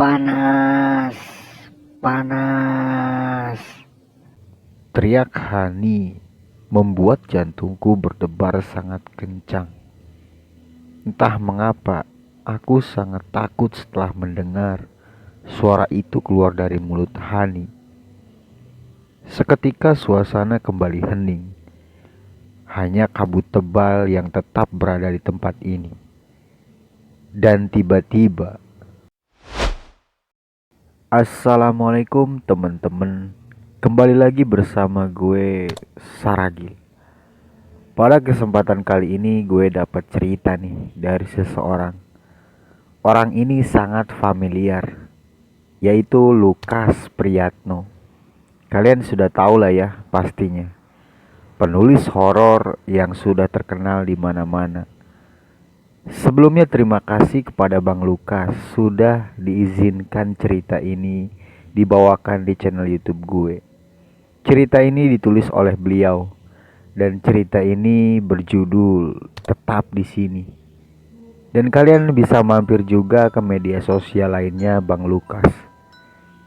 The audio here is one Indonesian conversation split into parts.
Panas, panas. Teriak Hani membuat jantungku berdebar sangat kencang. Entah mengapa, aku sangat takut setelah mendengar suara itu keluar dari mulut Hani. Seketika suasana kembali hening. Hanya kabut tebal yang tetap berada di tempat ini. Dan tiba-tiba, Assalamualaikum teman-teman. Kembali lagi bersama gue, Saragil. Pada kesempatan kali ini gue dapat cerita nih dari seseorang. Orang ini sangat familiar, yaitu Lukas Priyatno. Kalian sudah tahu lah ya pastinya. Penulis horor yang sudah terkenal di mana-mana. Sebelumnya terima kasih kepada Bang Lukas sudah diizinkan cerita ini dibawakan di channel YouTube gue. Cerita ini ditulis oleh beliau dan cerita ini berjudul Tetap di Sini. Dan kalian bisa mampir juga ke media sosial lainnya Bang Lukas.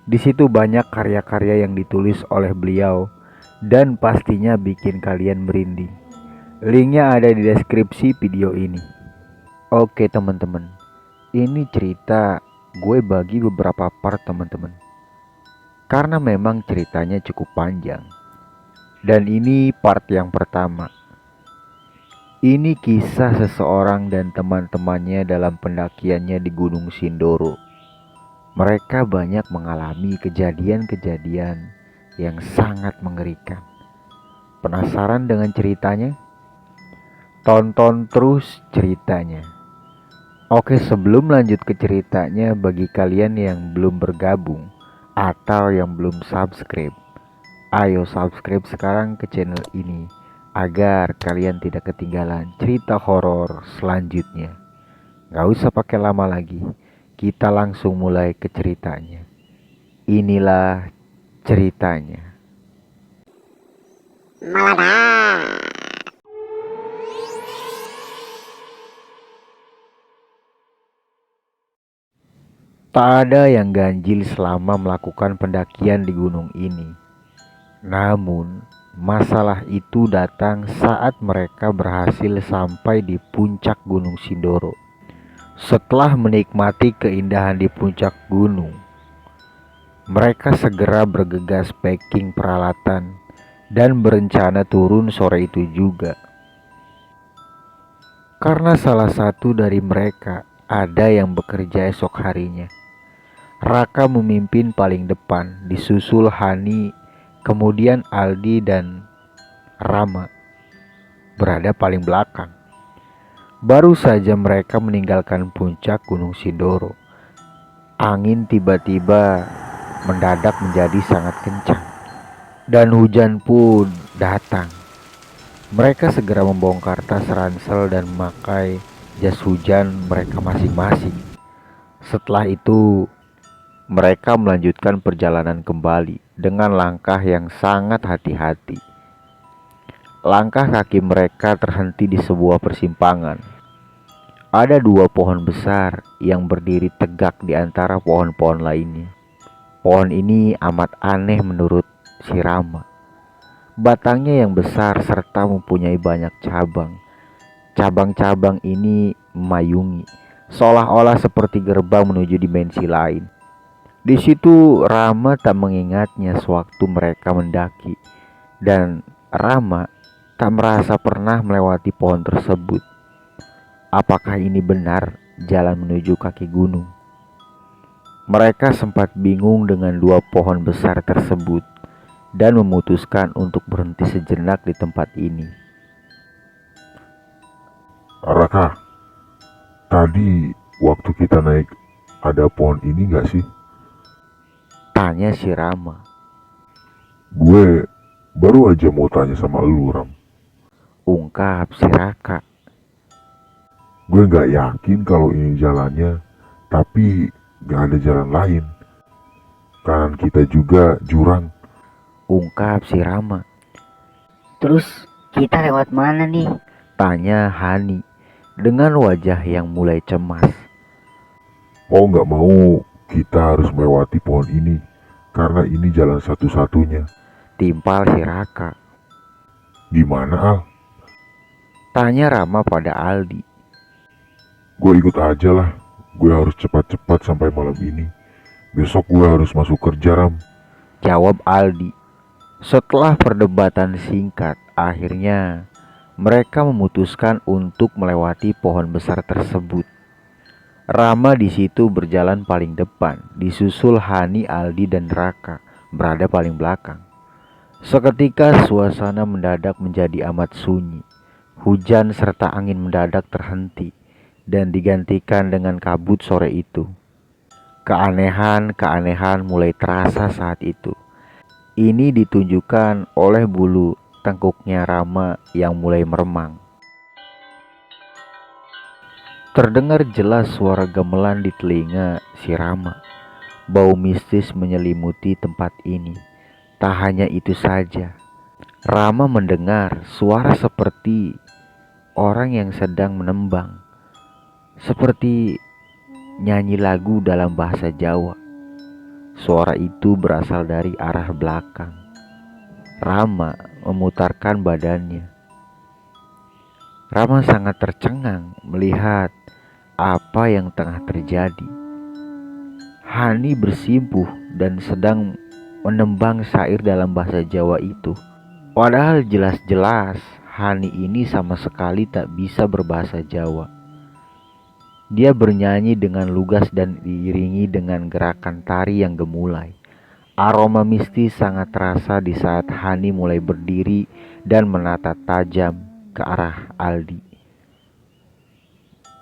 Di situ banyak karya-karya yang ditulis oleh beliau dan pastinya bikin kalian merinding. Linknya ada di deskripsi video ini. Oke teman-teman, ini cerita gue bagi beberapa part teman-teman. Karena memang ceritanya cukup panjang. Dan ini part yang pertama. Ini kisah seseorang dan teman-temannya dalam pendakiannya di Gunung Sindoro. Mereka banyak mengalami kejadian-kejadian yang sangat mengerikan. Penasaran dengan ceritanya? Tonton terus ceritanya. Oke, sebelum lanjut ke ceritanya, bagi kalian yang belum bergabung atau yang belum subscribe, ayo subscribe sekarang ke channel ini agar kalian tidak ketinggalan cerita horor selanjutnya. Gak usah pakai lama lagi, kita langsung mulai ke ceritanya. Inilah ceritanya. Meledak. Tak ada yang ganjil selama melakukan pendakian di gunung ini. Namun, masalah itu datang saat mereka berhasil sampai di puncak Gunung Sindoro. Setelah menikmati keindahan di puncak gunung, mereka segera bergegas packing peralatan dan berencana turun sore itu juga. Karena salah satu dari mereka ada yang bekerja esok harinya. Raka memimpin paling depan, disusul Hani, kemudian Aldi dan Rama berada paling belakang. Baru saja mereka meninggalkan puncak Gunung Sindoro, angin tiba-tiba mendadak menjadi sangat kencang dan hujan pun datang. Mereka segera membongkar tas ransel dan memakai jas hujan mereka masing-masing. Setelah itu mereka melanjutkan perjalanan kembali dengan langkah yang sangat hati-hati. Langkah kaki mereka terhenti di sebuah persimpangan. Ada dua pohon besar yang berdiri tegak di antara pohon-pohon lainnya. Pohon ini amat aneh menurut si Rama. Batangnya yang besar serta mempunyai banyak cabang. Cabang-cabang ini memayungi, seolah-olah seperti gerbang menuju dimensi lain. Di situ Rama tak mengingatnya sewaktu mereka mendaki, dan Rama tak merasa pernah melewati pohon tersebut. Apakah ini benar jalan menuju kaki gunung? Mereka sempat bingung dengan dua pohon besar tersebut dan memutuskan untuk berhenti sejenak di tempat ini. Raka, tadi waktu kita naik ada pohon ini gak sih? Tanya si Rama. Gue baru aja mau tanya sama lu, Ram. Ungkap si Raka. Gue gak yakin kalau ini jalannya, tapi gak ada jalan lain. Kanan kita juga jurang. Ungkap si Rama. Terus kita lewat mana nih? Tanya Hani dengan wajah yang mulai cemas. Mau gak mau, Kita harus melewati pohon ini, karena ini jalan satu-satunya. Timpal si Raka. Gimana, Al? Tanya Rama pada Aldi. Gue ikut aja lah. Gue harus cepat-cepat sampai malam ini. Besok gue harus masuk kerja, Ram. Jawab Aldi. Setelah perdebatan singkat, akhirnya mereka memutuskan untuk melewati pohon besar tersebut. Rama di situ berjalan paling depan, disusul Hani, Aldi, dan Raka berada paling belakang. Seketika suasana mendadak menjadi amat sunyi. Hujan serta angin mendadak terhenti dan digantikan dengan kabut sore itu. Keanehan mulai terasa saat itu. Ini ditunjukkan oleh bulu tengkuknya Rama yang mulai meremang. Terdengar jelas suara gamelan di telinga si Rama. Bau mistis menyelimuti tempat ini. Tak hanya itu saja, Rama mendengar suara seperti orang yang sedang menembang, seperti nyanyi lagu dalam bahasa Jawa. Suara itu berasal dari arah belakang. Rama memutarkan badannya. Rama sangat tercengang melihat apa yang tengah terjadi. Hani bersimpuh dan sedang menembang syair dalam bahasa Jawa itu. Padahal jelas-jelas Hani ini sama sekali tak bisa berbahasa Jawa. Dia bernyanyi dengan lugas dan diiringi dengan gerakan tari yang gemulai. Aroma mistis sangat terasa di saat Hani mulai berdiri dan menatap tajam ke arah Aldi.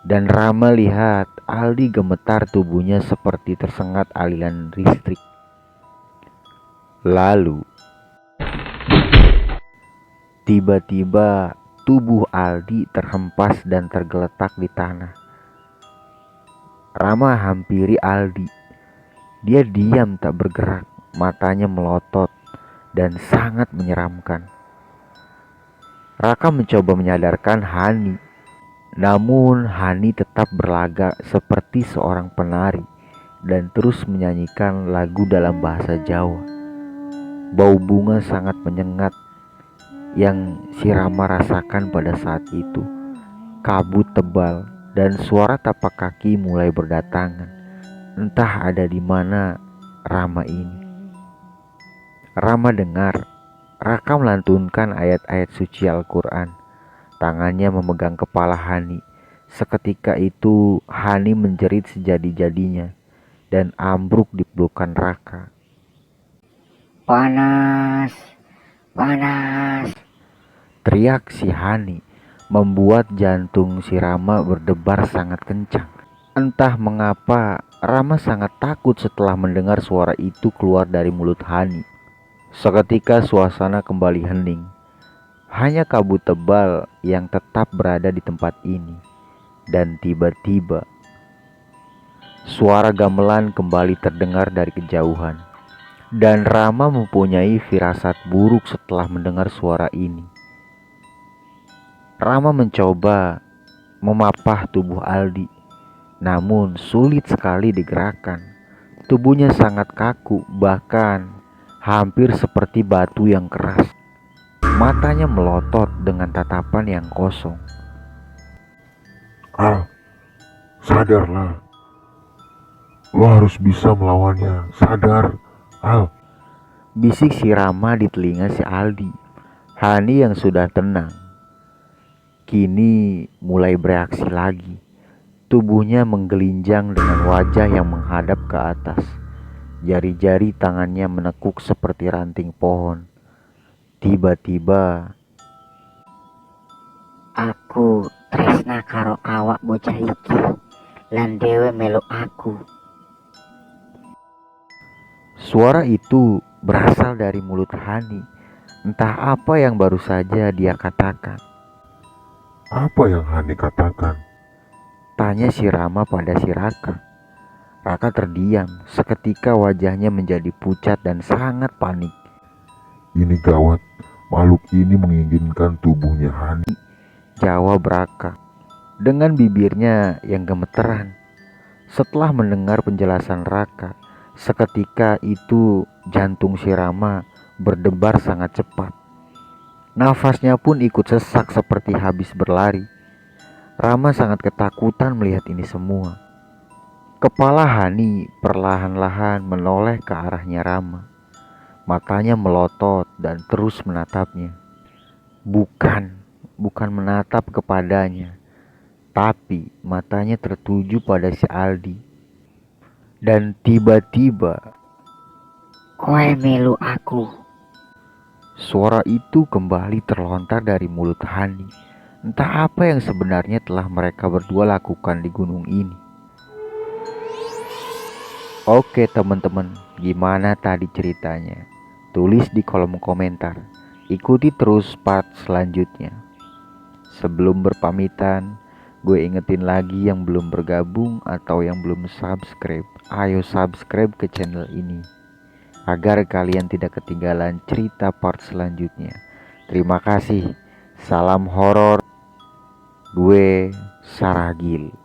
Dan Rama lihat Aldi gemetar, tubuhnya seperti tersengat aliran listrik. Lalu tiba-tiba tubuh Aldi terhempas dan tergeletak di tanah. Rama hampiri Aldi. Dia diam tak bergerak, matanya melotot dan sangat menyeramkan. Raka mencoba menyadarkan Hani, namun Hani tetap berlagak seperti seorang penari dan terus menyanyikan lagu dalam bahasa Jawa. Bau bunga sangat menyengat yang si Rama rasakan pada saat itu. Kabut tebal dan suara tapak kaki mulai berdatangan. Entah ada di mana Rama ini. Rama dengar Raka melantunkan ayat-ayat suci Al-Quran. Tangannya memegang kepala Hani. Seketika itu Hani menjerit sejadi-jadinya dan ambruk di pelukan Raka. Panas, panas. Teriak si Hani membuat jantung si Rama berdebar sangat kencang. Entah mengapa Rama sangat takut setelah mendengar suara itu keluar dari mulut Hani. Seketika suasana kembali hening. Hanya kabut tebal yang tetap berada di tempat ini. Dan tiba-tiba suara gamelan kembali terdengar dari kejauhan. Dan Rama mempunyai firasat buruk setelah mendengar suara ini. Rama mencoba memapah tubuh Aldi, namun sulit sekali digerakkan. Tubuhnya sangat kaku, bahkan hampir seperti batu yang keras. Matanya melotot dengan tatapan yang kosong. Al, sadarlah. Lo harus bisa melawannya. Sadar, Al. Bisik si Rama di telinga si Aldi. Hani yang sudah tenang kini mulai bereaksi lagi. Tubuhnya menggelinjang dengan wajah yang menghadap ke atas. Jari-jari tangannya menekuk seperti ranting pohon. Tiba-tiba, Aku tresna karo awak bocah iki. Lan dewe melu aku. suara itu berasal dari mulut Hani. Entah apa yang baru saja dia katakan. Apa yang Hani katakan? Tanya si Rama pada si Raka. Raka terdiam. Seketika wajahnya menjadi pucat dan sangat panik. Ini gawat. Makhluk ini menginginkan tubuhnya Hani. Jawab Raka dengan bibirnya yang gemeteran. Setelah mendengar penjelasan Raka, seketika itu jantung si Rama berdebar sangat cepat. Nafasnya pun ikut sesak seperti habis berlari. Rama sangat ketakutan melihat ini semua. Kepala Hani perlahan-lahan menoleh ke arahnya Rama. Matanya melotot dan terus menatapnya. Bukan menatap kepadanya, tapi matanya tertuju pada si Aldi. Dan tiba-tiba Koe melu aku. suara itu kembali terlontar dari mulut Hani. Entah apa yang sebenarnya telah mereka berdua lakukan di gunung ini. Oke teman-teman, gimana tadi ceritanya? Tulis di kolom komentar. Ikuti terus part selanjutnya. Sebelum berpamitan, gue ingetin lagi yang belum bergabung atau yang belum subscribe. Ayo subscribe ke channel ini agar kalian tidak ketinggalan cerita part selanjutnya. Terima kasih. Salam horor. Gue Saragil.